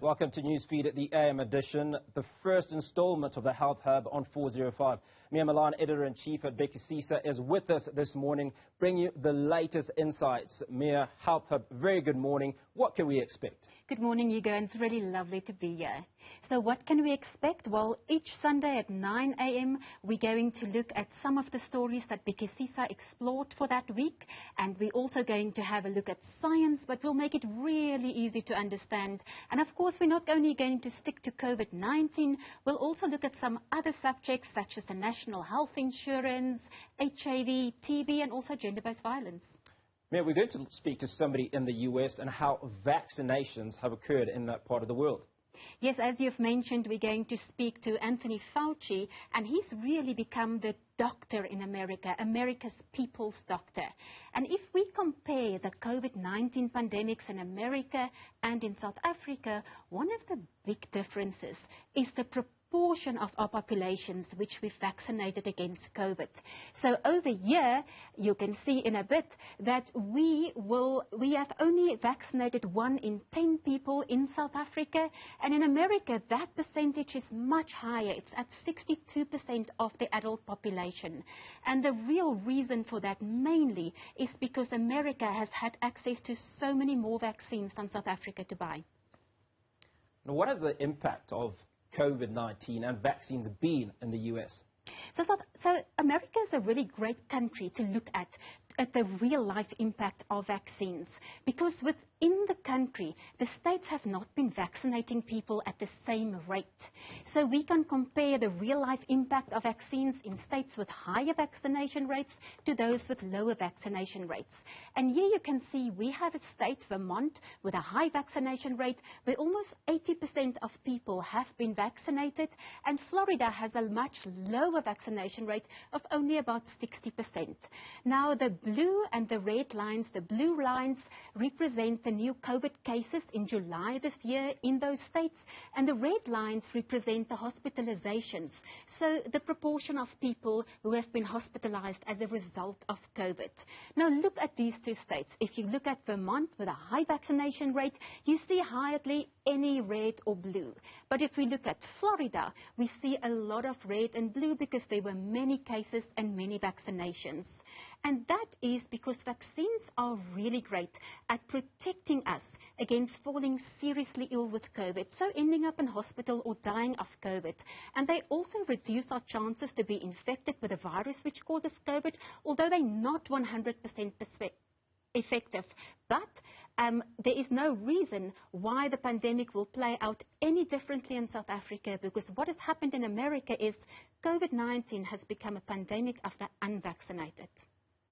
Welcome to Newsfeed at the AM edition, the first installment of the Health Hub on 405. Mia Malan, Editor-in-Chief at Bhekisisa, is with us this morning, bringing you the latest insights. Mia, Health Hub, very good morning. What can we expect? Good morning, Hugo, and it's really lovely to be here. So what can we expect? Well, each Sunday at 9 a.m. we're going to look at some of the stories that Bhekisisa explored for that week, and we're also going to have a look at science, but we'll make it really easy to understand. And of course, we're not only going to stick to COVID-19, we'll also look at some other subjects such as the national health insurance, HIV, TB, and also gender-based violence. Mia, we're going to speak to somebody in the US and how vaccinations have occurred in that part of the world. Yes, as you've mentioned, we're going to speak to Anthony Fauci, and he's really become the doctor in America, America's people's doctor. And if we compare the COVID-19 pandemics in America and in South Africa, one of the big differences is the proportion of our populations which we've vaccinated against COVID. So over here, you can see in a bit that we have only vaccinated 1 in 10 people in South Africa, and in America that percentage is much higher. It's at 62% of the adult population. And the real reason for that mainly is because America has had access to so many more vaccines than South Africa to buy. Now, what is the impact of COVID-19 and vaccines been in the US? So America is a really great country to look at the real-life impact of vaccines, because within the country, the states have not been vaccinating people at the same rate. So we can compare the real-life impact of vaccines in states with higher vaccination rates to those with lower vaccination rates. And here you can see we have a state, Vermont, with a high vaccination rate where almost 80% of people have been vaccinated, and Florida has a much lower vaccination rate of only about 60%. Now, the blue and the red lines, the blue lines represent the new COVID cases in July this year in those states, and the red lines represent the hospitalizations. So the proportion of people who have been hospitalized as a result of COVID. Now look at these two states. If you look at Vermont with a high vaccination rate, you see hardly any red or blue. But if we look at Florida, we see a lot of red and blue because there were many cases and many vaccinations. And that is because vaccines are really great at protecting us against falling seriously ill with COVID, so ending up in hospital or dying of COVID. And they also reduce our chances to be infected with a virus which causes COVID, although they're not 100% effective. But there is no reason why the pandemic will play out any differently in South Africa, because what has happened in America is COVID-19 has become a pandemic of the unvaccinated.